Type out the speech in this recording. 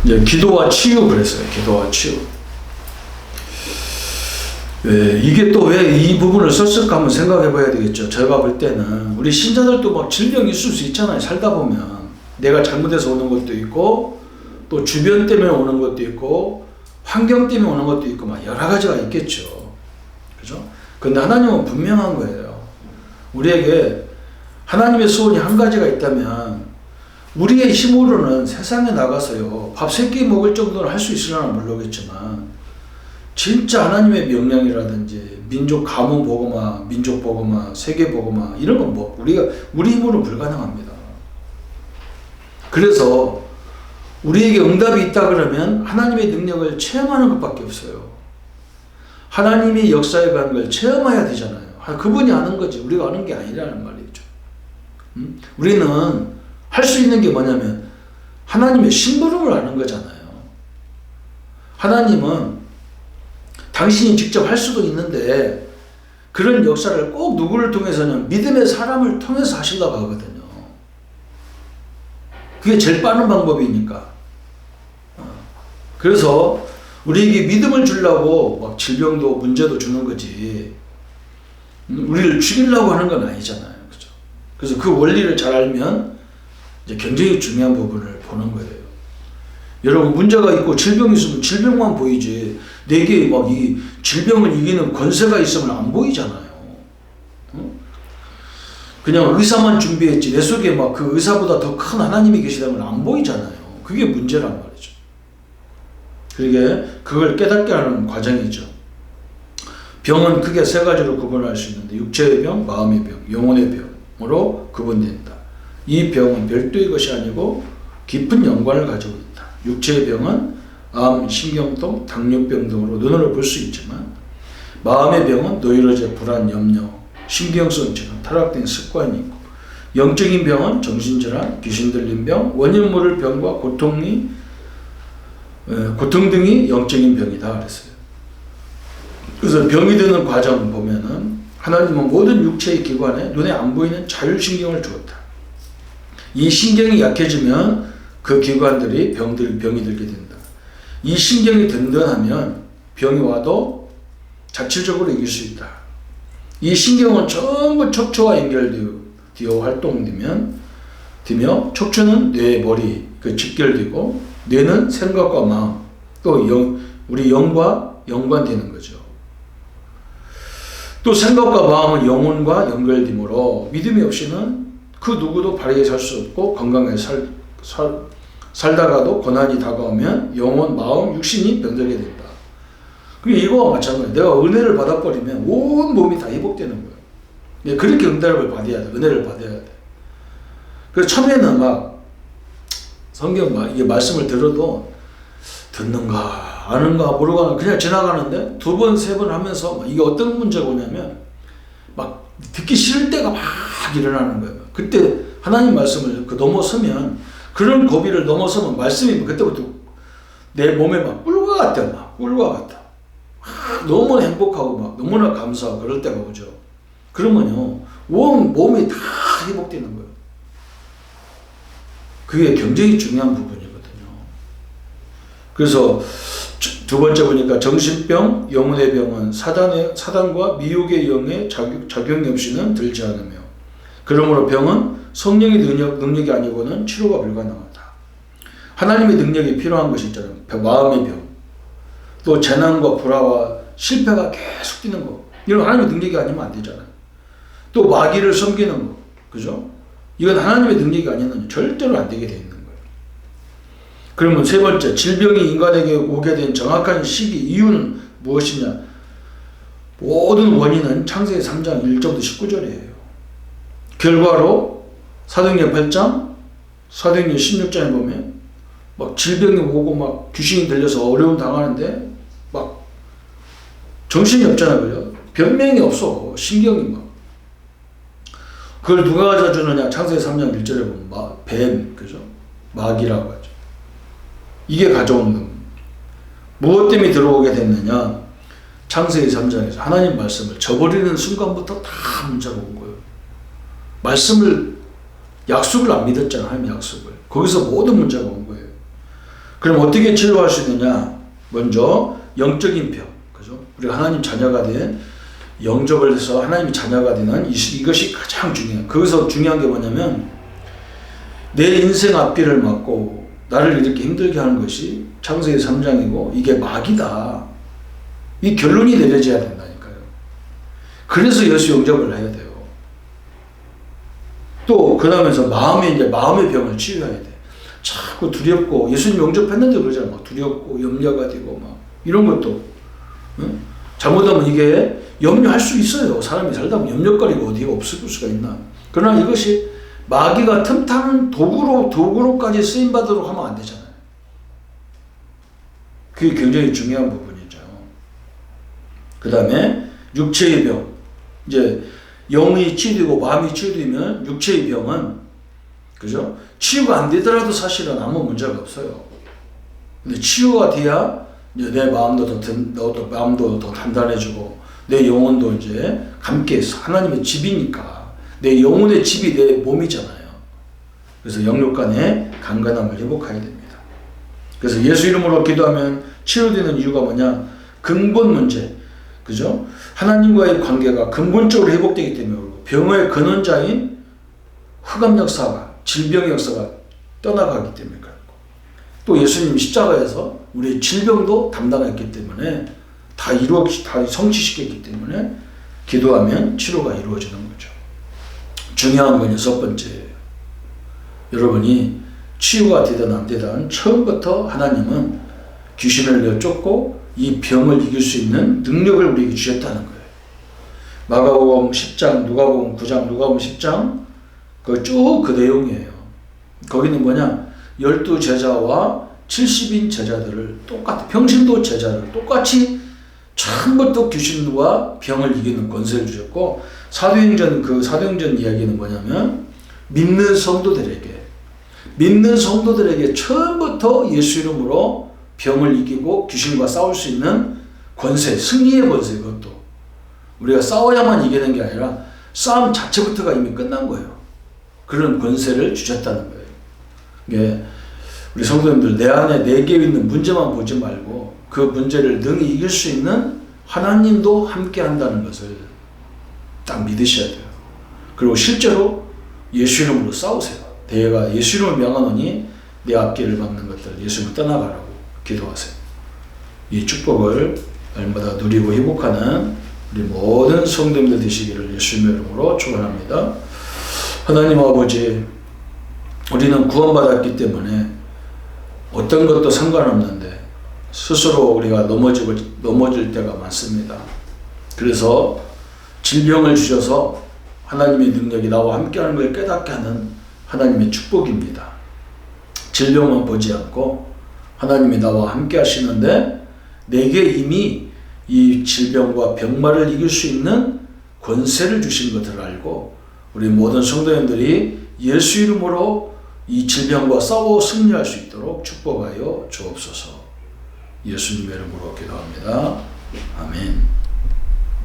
이제 기도와 치유 그랬어요. 기도와 치유. 이게 또 왜 이 부분을 썼을까 한번 생각해 봐야 되겠죠. 제가 볼 때는 우리 신자들도 막 질병이 있을 수 있잖아요. 살다 보면 내가 잘못해서 오는 것도 있고 또 주변 때문에 오는 것도 있고 환경 때문에 오는 것도 있고 막 여러 가지가 있겠죠. 그죠? 근데 하나님은 분명한 거예요. 우리에게 하나님의 소원이 한 가지가 있다면 우리의 힘으로는 세상에 나가서요 밥 3끼 먹을 정도는 할 수 있으려나 모르겠지만 진짜 하나님의 명령이라든지 민족 가문 복음화, 민족 복음화, 세계 복음화 이런 건 뭐 우리 힘으로는 불가능합니다. 그래서 우리에게 응답이 있다 그러면 하나님의 능력을 체험하는 것밖에 없어요. 하나님이 역사에 가는 걸 체험해야 되잖아요. 그분이 아는 거지 우리가 아는 게 아니라는 말이죠. 우리는 할 수 있는 게 뭐냐면 하나님의 심부름을 아는 거잖아요. 하나님은 당신이 직접 할 수도 있는데 그런 역사를 꼭 누구를 통해서는 믿음의 사람을 통해서 하시려고 하거든요. 그게 제일 빠른 방법이니까. 그래서 우리에게 믿음을 주려고 막 질병도 문제도 주는 거지 우리를 죽이려고 하는 건 아니잖아요. 그죠? 그래서 그 원리를 잘 알면 이제 굉장히 중요한 부분을 보는 거예요. 여러분 문제가 있고 질병이 있으면 질병만 보이지 내게 막 이 질병을 이기는 권세가 있으면 안 보이잖아요. 그냥 의사만 준비했지 내 속에 막 그 의사보다 더 큰 하나님이 계시다면 안 보이잖아요. 그게 문제란 말이죠. 그게 그걸 깨닫게 하는 과정이죠. 병은 크게 3가지로 구분할 수 있는데 육체의 병, 마음의 병, 영혼의 병으로 구분된다. 이 병은 별도의 것이 아니고 깊은 연관을 가지고 있다. 육체의 병은 암, 신경통, 당뇨병 등으로 눈으로 볼 수 있지만 마음의 병은 노이로제, 불안, 염려, 신경성 질환, 타락된 습관이 있고 영적인 병은 정신질환, 귀신 들린 병, 원인 모를 병과 고통 등이 영적인 병이다 그랬어요. 그래서 병이 드는 과정 보면은 하나님은 모든 육체의 기관에 눈에 안 보이는 자율신경을 주었다. 이 신경이 약해지면 그 기관들이 병이 들게 된다. 이 신경이 든든하면 병이 와도 자체적으로 이길 수 있다. 이 신경은 전부 척추와 연결되어 활동되며 척추는 뇌, 머리 직결되고 뇌는 생각과 마음 또 우리 영과 연관되는 거죠. 또 생각과 마음은 영혼과 연결되므로 믿음이 없이는 그 누구도 바르게 살 수 없고 건강하게 살다가도 고난이 다가오면 영혼, 마음, 육신이 병들게 된다. 그게 이거와 마찬가지예요. 내가 은혜를 받아버리면 온 몸이 다 회복되는 거예요. 그렇게 응답을 받아야 돼. 은혜를 받아야 돼. 그래서 처음에는 막 성경 이게 말씀을 들어도 듣는가 아는가 모르가 그냥 지나가는데 2번, 3번 하면서 이게 어떤 문제가 오냐면 막 듣기 싫을 때가 막 일어나는 거예요. 그때 하나님 말씀을 넘어서면 그런 고비를 넘어서면 말씀이 그때부터 내 몸에 막 꿀과 같아. 막 꿀과 같아. 너무 행복하고 막 너무나 감사하고 그럴 때가 오죠. 그러면요 온 몸이 다 회복되는 거예요. 그게 굉장히 중요한 부분이거든요. 그래서 2번째 보니까 정신병, 영혼의 병은 사단과 미혹의 영의 작용이 없이는 들지 않으며 그러므로 병은 성령의 능력이 아니고는 치료가 불가능하다. 하나님의 능력이 필요한 것이 있잖아요. 마음의 병, 또 재난과 불화와 실패가 계속 뛰는 거. 이건 하나님의 능력이 아니면 안 되잖아요. 또 마귀를 섬기는 거, 그죠? 이건 하나님의 능력이 아니면 절대로 안 되게 돼 있는 거예요. 그러면 3번째, 질병이 인간에게 오게 된 정확한 시기, 이유는 무엇이냐? 모든 원인은 창세기 3장 1절부터 19절이에요. 결과로 사도행전 8장, 사도행전 16장에 보면 막 질병이 오고 막 귀신이 들려서 어려움 당하는데 막 정신이 없잖아요. 그죠? 변명이 없어. 신경이 막. 그걸 누가 가져다 주느냐? 창세기 3장 1절에 보면 뱀, 그죠? 마귀라고 하죠. 이게 가져오는 겁니다. 무엇 때문에 들어오게 됐느냐? 창세기 3장에서 하나님 말씀을 저버리는 순간부터 다 문제가 온 거예요. 약속을 안 믿었잖아요. 하나님 약속을. 거기서 모든 문제가 온 거예요. 그럼 어떻게 치료할 수 있느냐? 먼저 영적인 병, 그죠? 우리가 하나님 자녀가 된 영접을 해서 하나님의 자녀가 되는 이것이 가장 중요해요. 거기서 중요한 게 뭐냐면 내 인생 앞길을 막고 나를 이렇게 힘들게 하는 것이 창세기 3장이고 이게 마귀다. 이 결론이 내려져야 된다니까요. 그래서 예수 영접을 해야 돼요. 또 그 다음에서 마음의 병을 치유해야 돼. 자꾸 두렵고 예수님 영접했는데 그러잖아. 막 두렵고 염려가 되고 막 이런 것도 응? 잘못하면 이게 염려할 수 있어요. 사람이 살다 보면 염려거리가 어디가 없을 수가 있나. 그러나 이것이 마귀가 틈타는 도구로까지 쓰임받도록 하면 안 되잖아요. 그게 굉장히 중요한 부분이죠. 그 다음에 육체의 병. 이제 영이 치유되고 마음이 치유되면 육체의 병은 그죠? 치유가 안 되더라도 사실은 아무 문제가 없어요. 근데 치유가 돼야 이제 내 마음도 더 단단해지고 내 영혼도 이제 함께 하나님의 집이니까 내 영혼의 집이 내 몸이잖아요. 그래서 영육 간의 간간함을 회복해야 됩니다. 그래서 예수 이름으로 기도하면 치유되는 이유가 뭐냐? 근본 문제, 그죠? 하나님과의 관계가 근본적으로 회복되기 때문에 그렇고 병의 근원자인 흑암 역사가 질병의 역사가 떠나가기 때문에 그렇고 또 예수님 십자가에서 우리의 질병도 담당했기 때문에 다 성취시켰기 때문에 기도하면 치료가 이루어지는 거죠. 중요한 건 6번째예요. 여러분이 치유가 되든 안 되든 처음부터 하나님은 귀신을 내쫓고 이 병을 이길 수 있는 능력을 우리에게 주셨다는 거예요. 마가복음 10장, 누가복음 9장, 누가복음 10장 쭉 그 내용이에요. 거기는 뭐냐? 12제자와 70인 제자들을 평신도 제자를 똑같이 처음부터 귀신과 병을 이기는 권세를 주셨고 사도행전 이야기는 뭐냐면 믿는 성도들에게 처음부터 예수 이름으로 병을 이기고 귀신과 싸울 수 있는 권세, 승리의 권세. 그것도 우리가 싸워야만 이기는 게 아니라 싸움 자체부터가 이미 끝난 거예요. 그런 권세를 주셨다는 거예요. 이게 우리 성도님들 내 안에 내게 있는 문제만 보지 말고 그 문제를 능히 이길 수 있는 하나님도 함께 한다는 것을 딱 믿으셔야 돼요. 그리고 실제로 예수 이름으로 싸우세요. 내가 예수 이름을 명하노니 내 앞길을 막는 것들 예수님을 떠나가라고 기도하세요. 이 축복을 날마다 누리고 회복하는 우리 모든 성도님들 되시기를 예수님의 이름으로 축원합니다. 하나님 아버지, 우리는 구원받았기 때문에 어떤 것도 상관없는데 스스로 우리가 넘어질 때가 많습니다. 그래서 질병을 주셔서 하나님의 능력이 나와 함께하는 걸 깨닫게 하는 하나님의 축복입니다. 질병만 보지 않고 하나님이 나와 함께 하시는데 내게 이미 이 질병과 병마를 이길 수 있는 권세를 주신 것을 알고 우리 모든 성도님들이 예수 이름으로 이 질병과 싸워 승리할 수 있도록 축복하여 주옵소서. 예수님의 이름으로 기도합니다. 아멘.